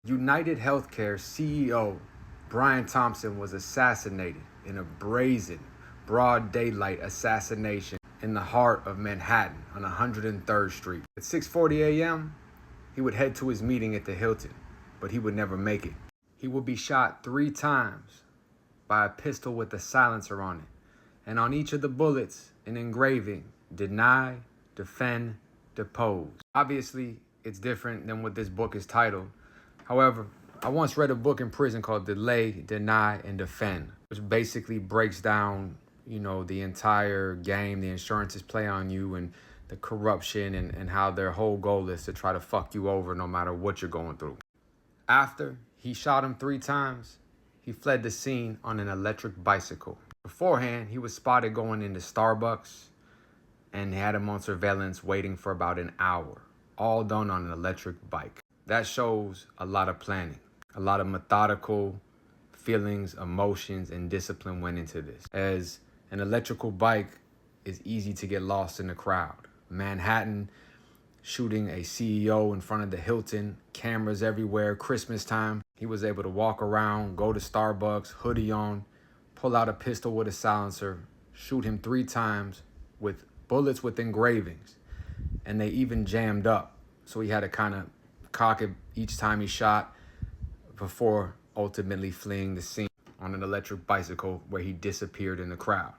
United Healthcare CEO Brian Thompson was assassinated in a brazen, broad daylight assassination in the heart of Manhattan on 103rd Street. At 6:40 a.m., he would head to his meeting at the Hilton, but he would never make it. He would be shot 3 times by a pistol with a silencer on it, and on each of the bullets, an engraving: deny, defend, depose. Obviously, it's different than what this book is titled. However, I once read a book in prison called Delay, Deny, and Defend, which basically breaks down, the entire game the insurances play on you, and the corruption, and how their whole goal is to try to fuck you over no matter what you're going through. After he shot him 3 times, he fled the scene on an electric bicycle. Beforehand, he was spotted going into Starbucks, and they had him on surveillance waiting for about an hour, all done on an electric bike. That shows a lot of planning, a lot of methodical feelings, emotions, and discipline went into this. As an electrical bike is easy to get lost in the crowd. Manhattan, shooting a CEO in front of the Hilton, cameras everywhere, Christmas time. He was able to walk around, go to Starbucks, hoodie on, pull out a pistol with a silencer, shoot him 3 times with bullets with engravings. And they even jammed up, so he had to kind of cock it each time he shot before ultimately fleeing the scene on an electric bicycle where he disappeared in the crowd.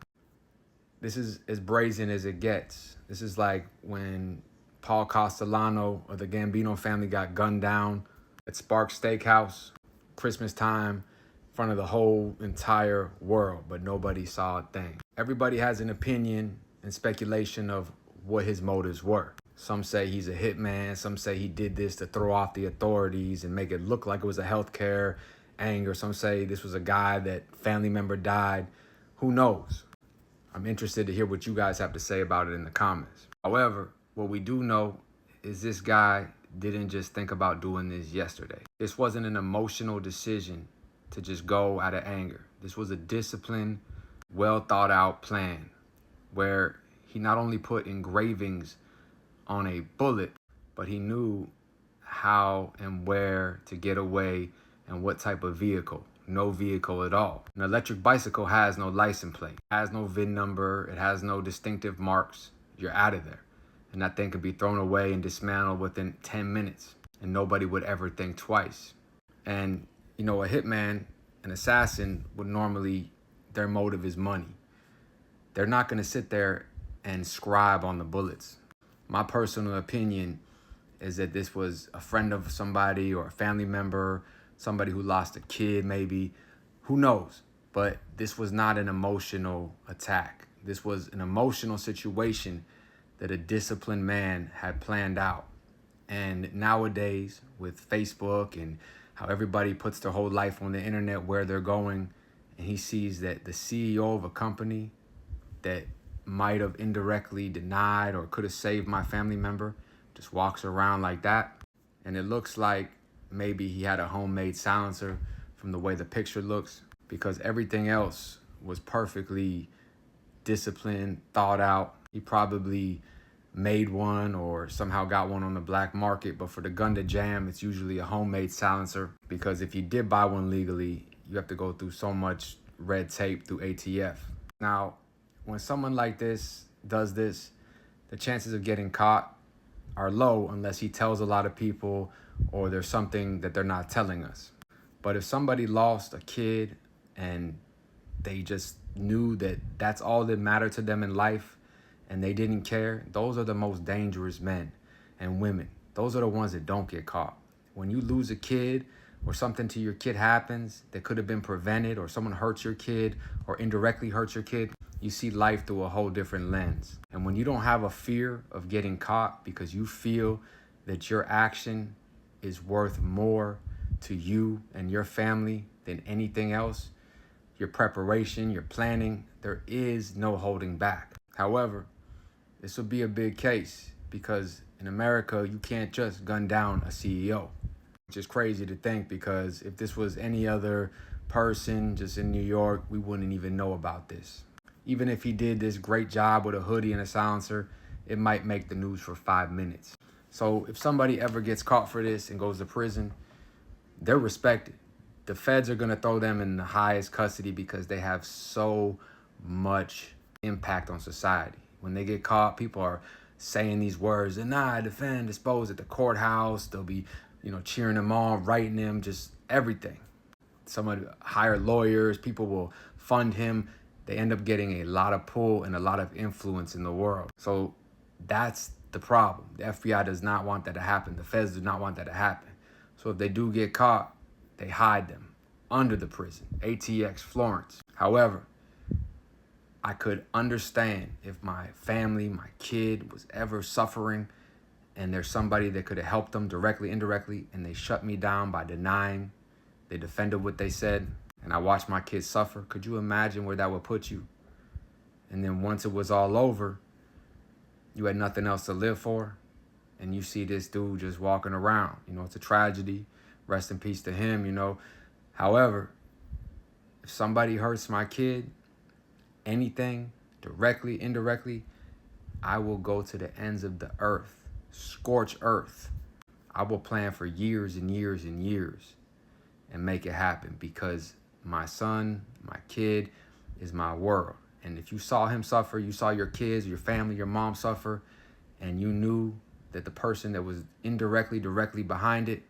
This is as brazen as it gets. This is like when Paul Castellano of the Gambino family got gunned down at Sparks Steakhouse, Christmas time, in front of the whole entire world, but nobody saw a thing. Everybody has an opinion and speculation of what his motives were. Some say he's a hitman. Some say he did this to throw off the authorities and make it look like it was a healthcare anger. Some say this was a guy that family member died. Who knows? I'm interested to hear what you guys have to say about it in the comments. However, what we do know is this guy didn't just think about doing this yesterday. This wasn't an emotional decision to just go out of anger. This was a disciplined, well thought out plan where he not only put engravings on a bullet, but he knew how and where to get away and what type of vehicle. No vehicle at all. An electric bicycle has no license plate, has no VIN number, it has no distinctive marks. You're out of there. And that thing could be thrown away and dismantled within 10 minutes, and nobody would ever think twice. And, a hitman, an assassin, would normally, their motive is money. They're not going to sit there and scribe on the bullets. My personal opinion is that this was a friend of somebody or a family member, somebody who lost a kid maybe, who knows? But this was not an emotional attack. This was an emotional situation that a disciplined man had planned out. And nowadays, with Facebook and how everybody puts their whole life on the internet, where they're going, and he sees that the CEO of a company that might have indirectly denied or could have saved my family member just walks around like that. And it looks like maybe he had a homemade silencer from the way the picture looks, because everything else was perfectly disciplined, thought out. He probably made one or somehow got one on the black market, but for the gun to jam, it's usually a homemade silencer, because if you did buy one legally, you have to go through so much red tape through ATF. Now, when someone like this does this, the chances of getting caught are low unless he tells a lot of people or there's something that they're not telling us. But if somebody lost a kid and they just knew that that's all that mattered to them in life and they didn't care, those are the most dangerous men and women. Those are the ones that don't get caught. When you lose a kid or something to your kid happens that could have been prevented, or someone hurts your kid or indirectly hurts your kid, you see life through a whole different lens. And when you don't have a fear of getting caught because you feel that your action is worth more to you and your family than anything else, your preparation, your planning, there is no holding back. However, this will be a big case because in America, you can't just gun down a CEO, which is crazy to think, because if this was any other person just in New York, we wouldn't even know about this. Even if he did this great job with a hoodie and a silencer, it might make the news for 5 minutes. So if somebody ever gets caught for this and goes to prison, they're respected. The feds are going to throw them in the highest custody because they have so much impact on society. When they get caught, people are saying these words, deny, defend, dispose at the courthouse. They'll be, cheering them on, writing them, just everything. Some hire lawyers, people will fund him. They end up getting a lot of pull and a lot of influence in the world. So that's the problem. The FBI does not want that to happen. The feds do not want that to happen. So if they do get caught, they hide them under the prison. ATX Florence. However, I could understand if my family, my kid was ever suffering and there's somebody that could have helped them directly, indirectly, and they shut me down by denying. They defended what they said, and I watched my kids suffer. Could you imagine where that would put you? And then once it was all over, you had nothing else to live for, and you see this dude just walking around. It's a tragedy. Rest in peace to him, However, if somebody hurts my kid, anything, directly, indirectly, I will go to the ends of the earth, scorch earth. I will plan for years and years and years and make it happen, because my son, my kid is my world. And if you saw him suffer, you saw your kids, your family, your mom suffer, and you knew that the person that was indirectly, directly behind it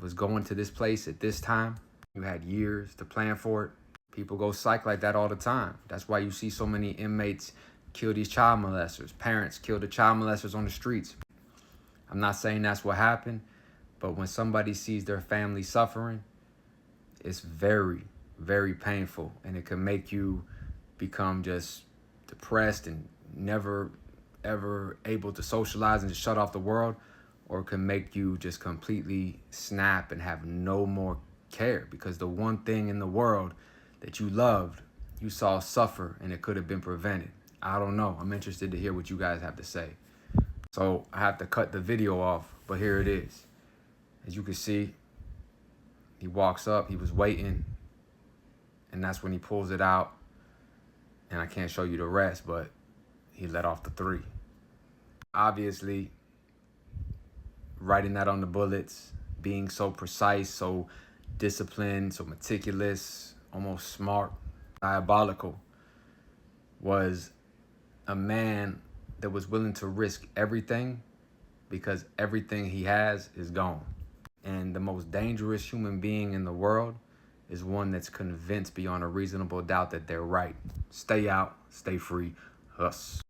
was going to this place at this time, you had years to plan for it. People go psych like that all the time. That's why you see so many inmates kill these child molesters. Parents kill the child molesters on the streets. I'm not saying that's what happened, but when somebody sees their family suffering, it's very, very painful, and it can make you become just depressed and never, ever able to socialize and just shut off the world, or it can make you just completely snap and have no more care, because the one thing in the world that you loved, you saw suffer, and it could have been prevented. I don't know. I'm interested to hear what you guys have to say. So I have to cut the video off, but here it is. As you can see, he walks up, he was waiting, and that's when he pulls it out. And I can't show you the rest, but he let off the 3. Obviously, writing that on the bullets, being so precise, so disciplined, so meticulous, almost smart, diabolical, was a man that was willing to risk everything, because everything he has is gone. And the most dangerous human being in the world is one that's convinced beyond a reasonable doubt that they're right. Stay out, stay free, us.